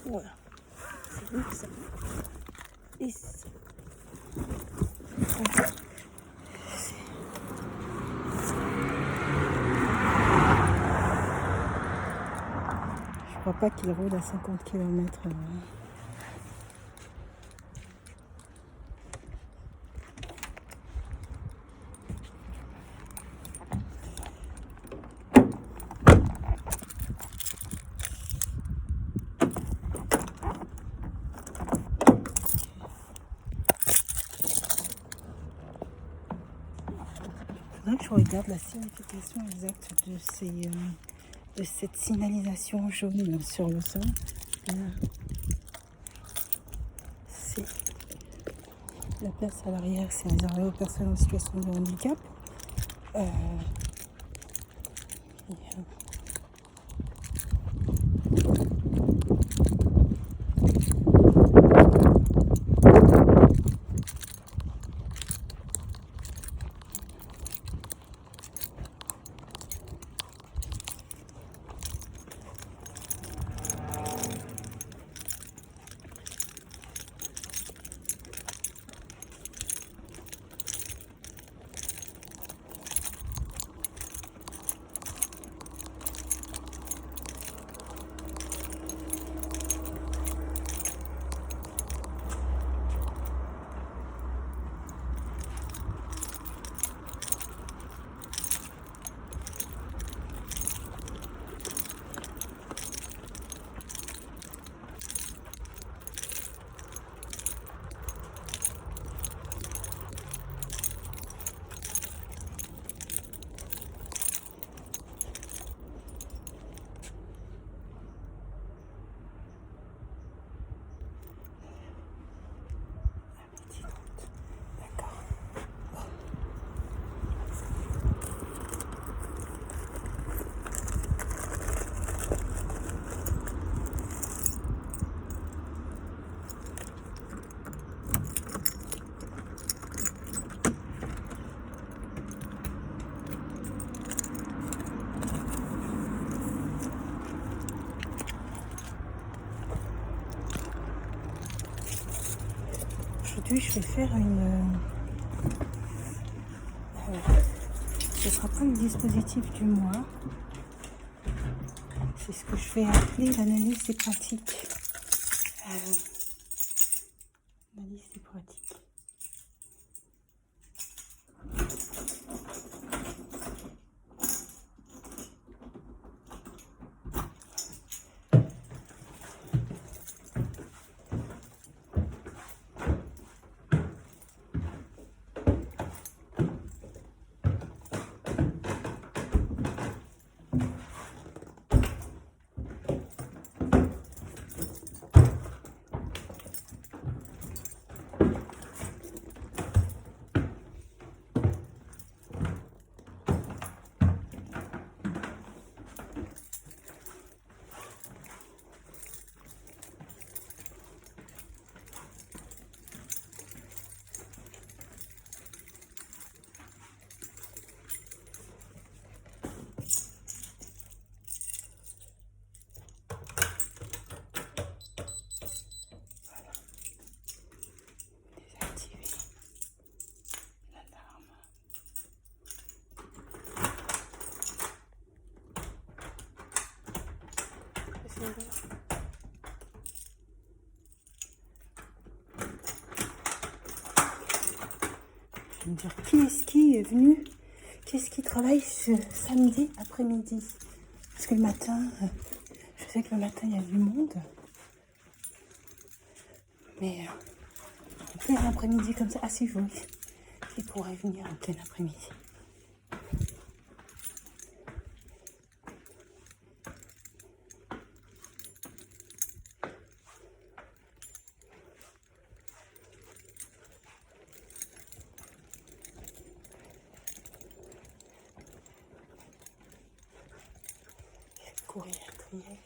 Voilà. C'est ouf ça. Et c'est... Je crois pas qu'il roule à 50 km. Faudrait que je regarde la signification exacte de cette signalisation jaune sur le sol. C'est la place à l'arrière, c'est réservé aux personnes en situation de handicap. Aujourd'hui, je vais faire ce sera pas le dispositif du mois. C'est ce que je vais appeler l'analyse des pratiques. Analyse des pratiques. Je vais me dire qui est-ce qui est venu, qui est-ce qui travaille ce samedi après-midi. Parce que le matin, je sais que le matin il y a du monde. Mais en plein après-midi comme ça, ah si, oui, il pourrait venir en plein après-midi. Courir, trier.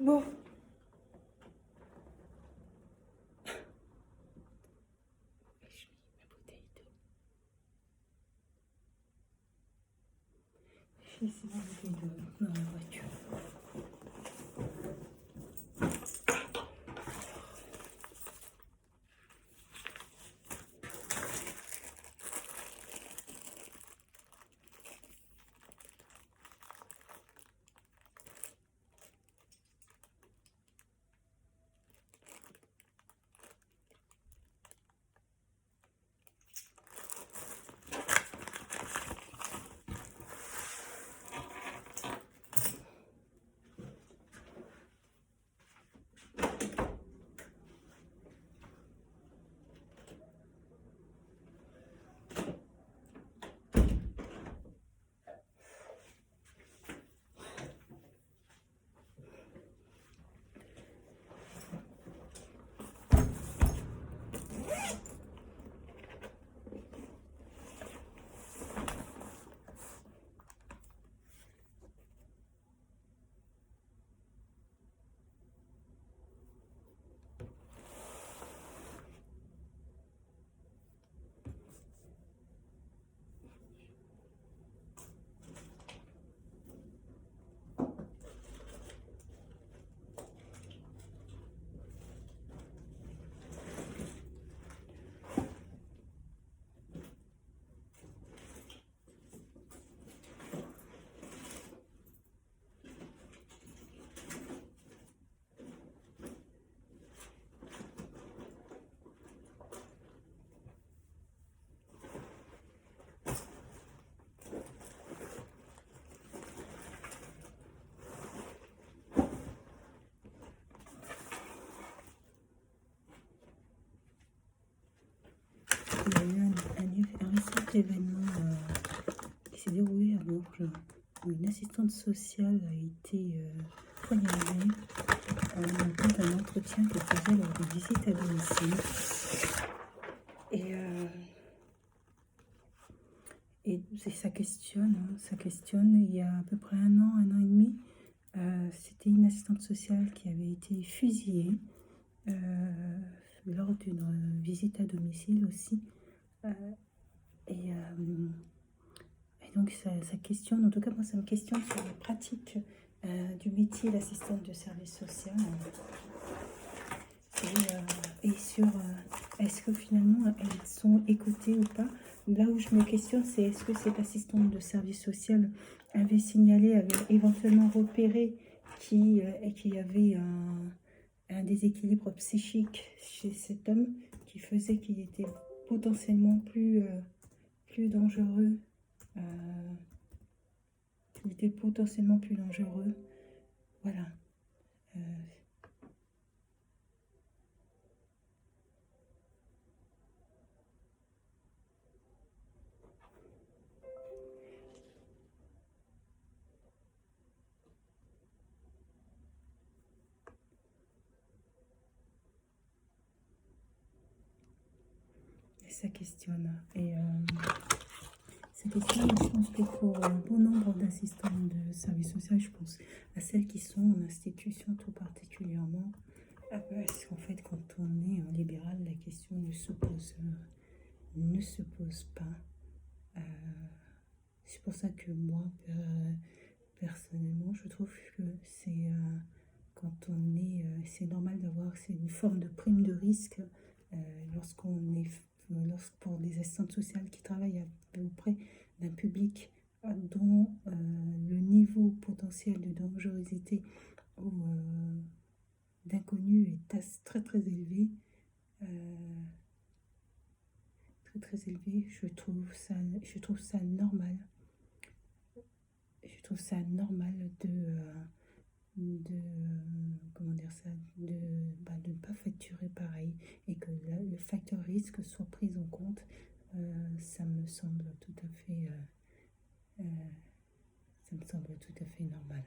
Bon. Je mets ma bouteille d'eau. J'ai laissé ma bouteille d'eau dans la voiture. Il y a eu un récent événement qui s'est déroulé à Bourges où une assistante sociale a été poignardée en même d'un entretien qu'elle faisait lors des visites à domicile. Et ça questionne, hein, ça questionne. Il y a à peu près un an et demi, c'était une assistante sociale qui avait été fusillée lors d'une visite à domicile aussi. Et donc ça questionne, en tout cas moi ça me questionne sur les pratiques du métier d'assistante de service social et sur est-ce que finalement elles sont écoutées ou pas. Là où je me questionne, c'est est-ce que cette assistante de service social avait signalé, avait éventuellement repéré qu'il y avait un déséquilibre psychique chez cet homme qui faisait qu'il était potentiellement plus dangereux. Il était potentiellement plus dangereux. Voilà. Et ça questionne. Et ça questionne, je pense que pour un bon nombre d'assistantes de service social, je pense à celles qui sont en institution tout particulièrement. Parce qu'en fait, quand on est en libéral, la question ne se pose pas. C'est pour ça que moi, personnellement, je trouve que c'est quand on est, c'est normal d'avoir, c'est une forme de prime de risque pour des assistantes sociales qui travaillent auprès d'un public dont le niveau potentiel de dangerosité ou d'inconnu est très très élevé. Très élevé, je trouve ça normal. Je trouve ça normal de comment dire ça, de ne pas facturer pareil et que le facteur risque soit pris en compte. Ça me semble tout à fait normal.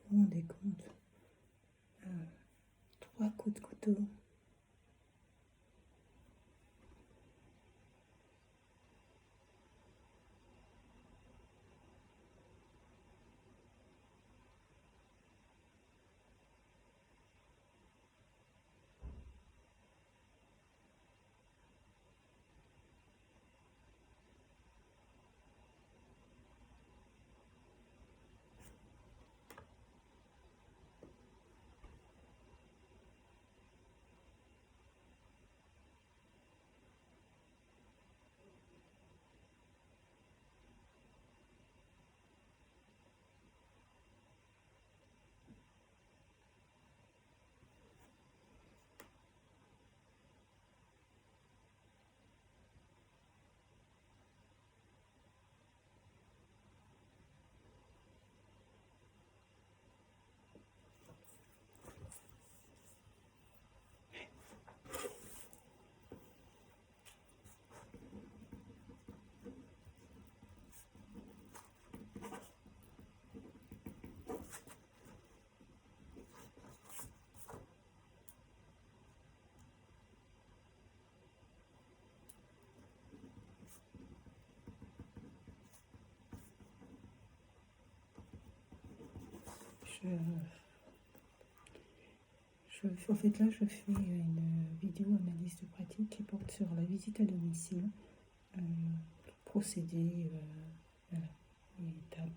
vous vous rendez compte? 3 coups de couteau. En fait, là, je fais une vidéo analyse de pratique qui porte sur la visite à domicile, procédé, voilà, et étapes.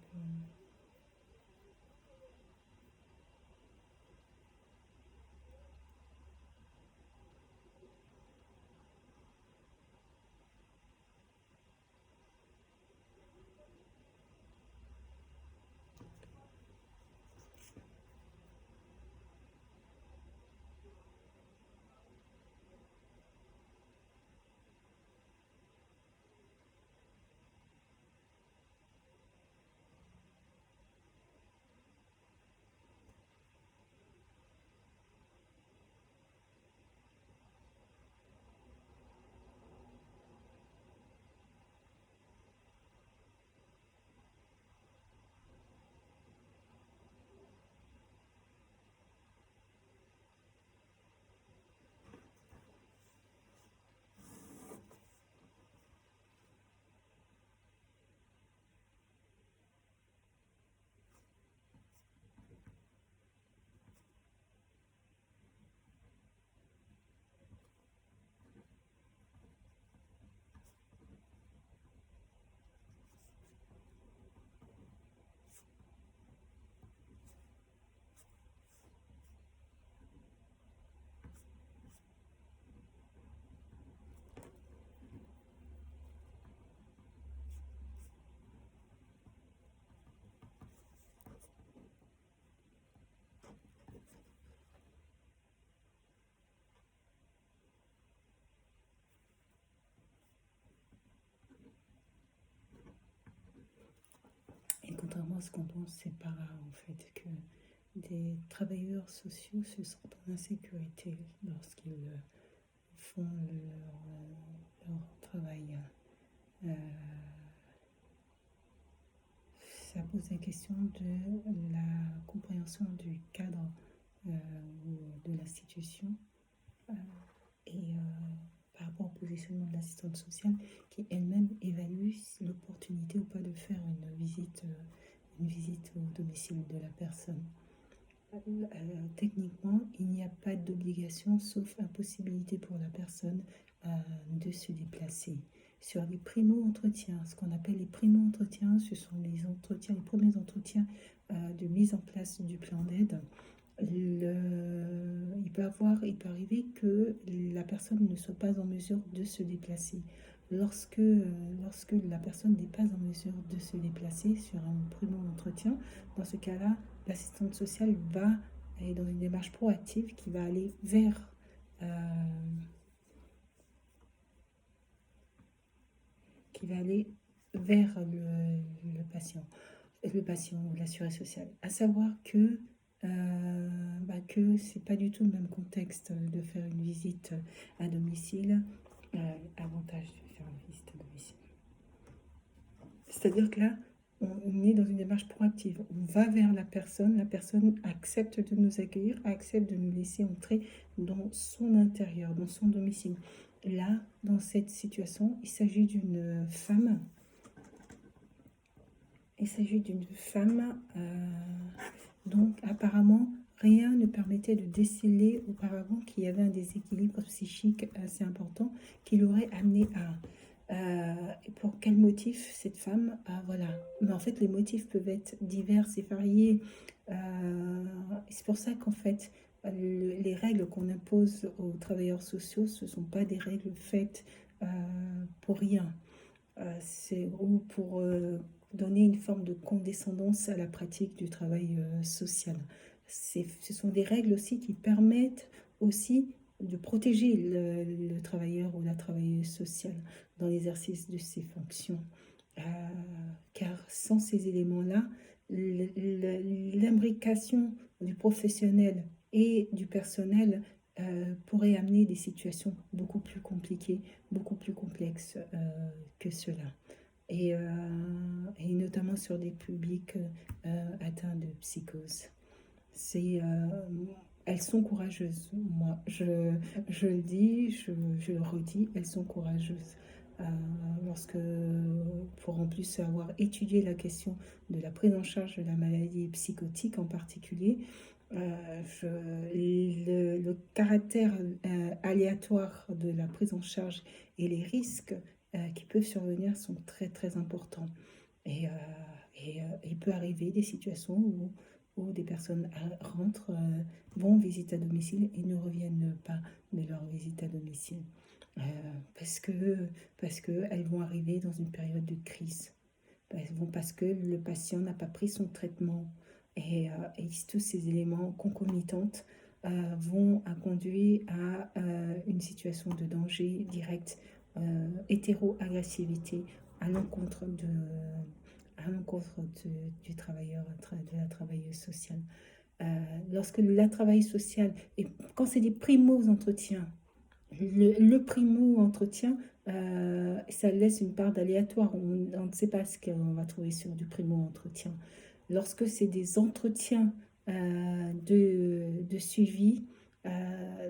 Et contrairement à ce qu'on pense, c'est pas rare en fait que des travailleurs sociaux se sentent en insécurité lorsqu'ils font leur travail. Ça pose la question de la compréhension du cadre ou de l'institution et par rapport au positionnement de l'assistante sociale qui elle-même évalue l'opportunité ou pas de faire une visite au domicile de la personne. Techniquement, il n'y a pas d'obligation sauf impossibilité pour la personne de se déplacer. Sur les primo-entretiens, ce qu'on appelle les primo-entretiens, ce sont les entretiens, les premiers entretiens de mise en place du plan d'aide. Il peut arriver que la personne ne soit pas en mesure de se déplacer. Lorsque la personne n'est pas en mesure de se déplacer sur un primo-entretien, dans ce cas-là, l'assistante sociale va aller dans une démarche proactive qui va aller vers le patient ou l'assuré social. À savoir que c'est pas du tout le même contexte de faire une visite à domicile. Avantage de faire une visite à domicile. C'est-à-dire que là, on est dans une démarche proactive. On va vers la personne accepte de nous accueillir, accepte de nous laisser entrer dans son intérieur, dans son domicile. Là, dans cette situation, il s'agit d'une femme. Il s'agit d'une femme, donc apparemment, rien ne permettait de déceler auparavant qu'il y avait un déséquilibre psychique assez important qui l'aurait amené à... et pour quel motif cette femme voilà. Mais en fait, les motifs peuvent être divers et variés. C'est pour ça qu'en fait, les règles qu'on impose aux travailleurs sociaux, ce ne sont pas des règles faites pour rien. C'est ou pour donner une forme de condescendance à la pratique du travail social. Ce sont des règles aussi qui permettent aussi de protéger le travailleur ou la travailleuse sociale dans l'exercice de ses fonctions. Car sans ces éléments-là, l'imbrication du professionnel et du personnel pourrait amener des situations beaucoup plus compliquées, beaucoup plus complexes que cela. Et notamment sur des publics atteints de psychose. Elles sont courageuses. Moi, je le dis, je le redis, elles sont courageuses. Pour en plus avoir étudié la question de la prise en charge de la maladie psychotique en particulier, le caractère aléatoire de la prise en charge et les risques qui peuvent survenir sont très très importants. Il peut arriver des situations où des personnes rentrent, vont visiter à domicile et ne reviennent pas de leur visite à domicile. Parce qu'elles vont arriver dans une période de crise. Parce que le patient n'a pas pris son traitement. Et tous ces éléments concomitants vont conduire à une situation de danger direct, hétéro-agressivité à l'encontre du travailleur, de la travailleuse sociale. Lorsque la travailleuse sociale, et quand c'est des primo-entretiens, le primo-entretien, ça laisse une part d'aléatoire. On ne sait pas ce qu'on va trouver sur du primo-entretien. Lorsque c'est des entretiens de suivi,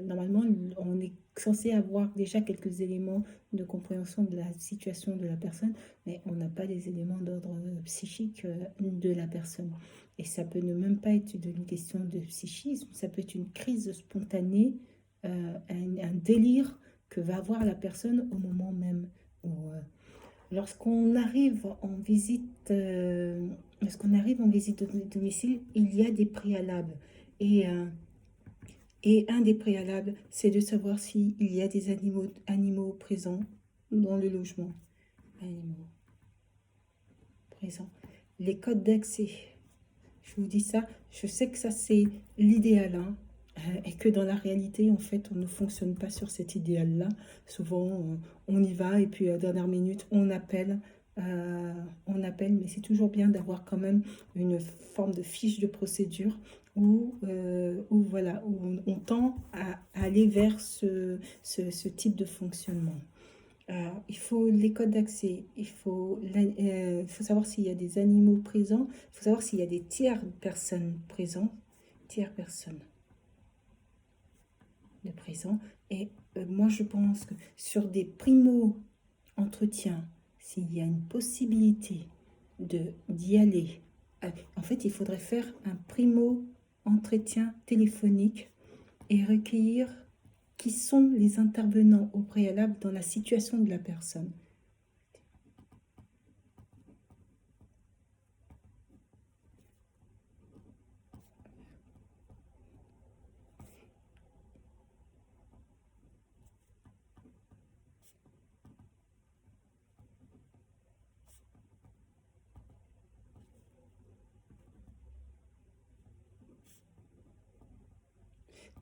normalement, on est censé avoir déjà quelques éléments de compréhension de la situation de la personne, mais on n'a pas les éléments d'ordre psychique de la personne. Et ça peut ne même pas être une question de psychisme, ça peut être une crise spontanée, un délire que va avoir la personne au moment même où... Lorsqu'on arrive en visite de domicile, il y a des préalables. Et un des préalables, c'est de savoir s'il y a des animaux présents dans le logement. Animaux présents. Les codes d'accès. Je vous dis ça, je sais que ça c'est l'idéal, hein, et que dans la réalité, en fait, on ne fonctionne pas sur cet idéal-là. Souvent, on y va et puis à la dernière minute, on appelle, mais c'est toujours bien d'avoir quand même une forme de fiche de procédure où on tend à aller vers ce type de fonctionnement. Il faut les codes d'accès, il faut savoir s'il y a des animaux présents, il faut savoir s'il y a des tiers personnes présentes, tiers personnes de présents. Et moi, je pense que sur des primo-entretiens, s'il y a une possibilité d'y aller, en fait, il faudrait faire un primo-entretien téléphonique et recueillir qui sont les intervenants au préalable dans la situation de la personne.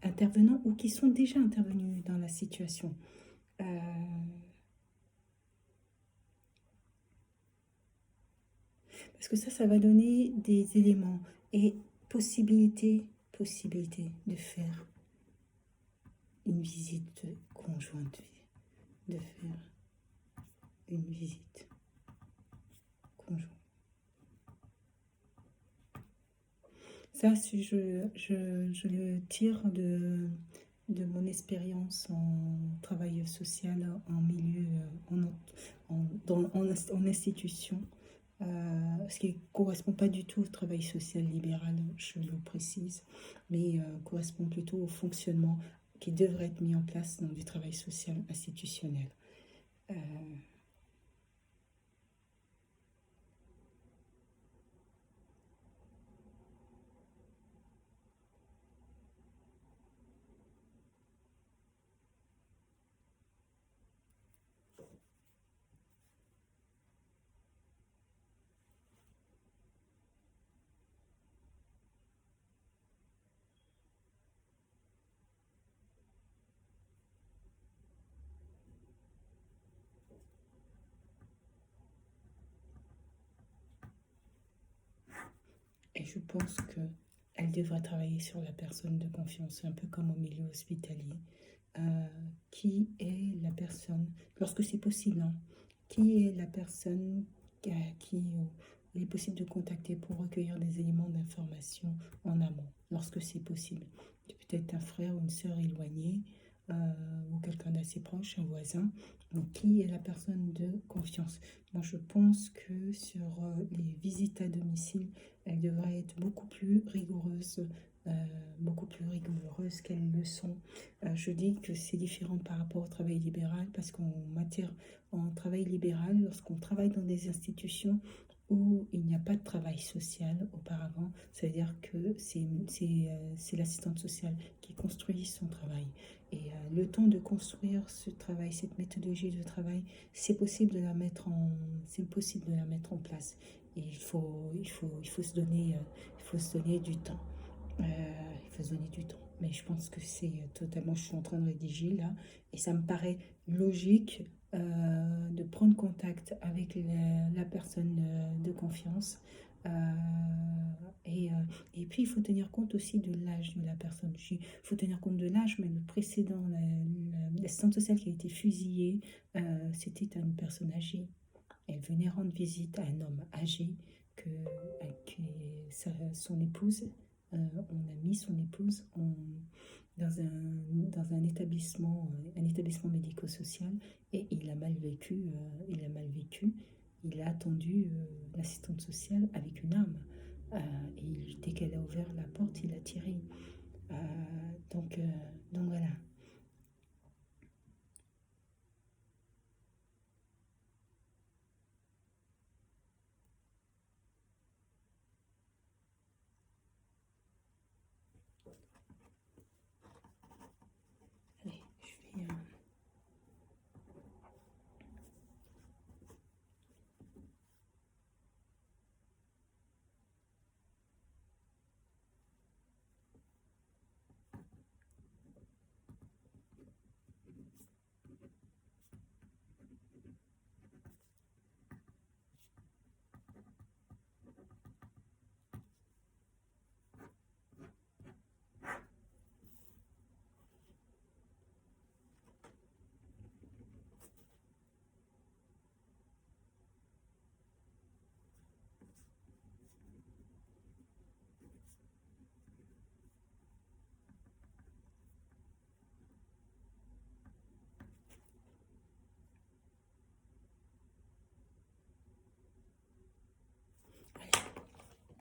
Intervenants ou qui sont déjà intervenus dans la situation. Parce que ça va donner des éléments et possibilité de faire une visite conjointe, de faire une visite conjointe. Ça, je le tire de mon expérience en travail social, en milieu, en institution, ce qui ne correspond pas du tout au travail social libéral, je le précise, mais correspond plutôt au fonctionnement qui devrait être mis en place dans du travail social institutionnel. Euh, Et je pense qu'elle devrait travailler sur la personne de confiance, un peu comme au milieu hospitalier. Euh, qui est la personne, lorsque c'est possible, hein, qui est la personne qui il est possible de contacter pour recueillir des éléments d'information en amont, lorsque c'est possible. C'est peut-être un frère ou une sœur éloignée, ou quelqu'un d'assez proche, un voisin. Donc, qui est la personne de confiance? Moi, je pense que sur les visites à domicile, elles devraient être euh, beaucoup plus rigoureuses qu'elles le sont. Je dis que c'est différent par rapport au travail libéral parce en travail libéral, lorsqu'on travaille dans des institutions où il n'y a pas de travail social auparavant, c'est-à-dire que c'est l'assistante sociale qui construit son travail. Et le temps de construire ce travail, cette méthodologie de travail, c'est possible de la mettre en place. Et il faut se donner, il faut se donner du temps. Il faut se donner du temps. Mais je pense que c'est totalement, je suis en train de rédiger là, et ça me paraît logique de prendre contact avec la personne de confiance. Euh, et, euh, et puis, il faut tenir compte aussi de l'âge de la personne. Il faut tenir compte de l'âge, mais le précédent, l'assistante sociale qui a été fusillée, c'était une personne âgée. Elle venait rendre visite à un homme âgé son épouse, on a mis son épouse dans un établissement médico-social et il a mal vécu, il a mal vécu. Il a attendu l'assistante sociale avec une arme. Et dès qu'elle a ouvert la porte, il a tiré.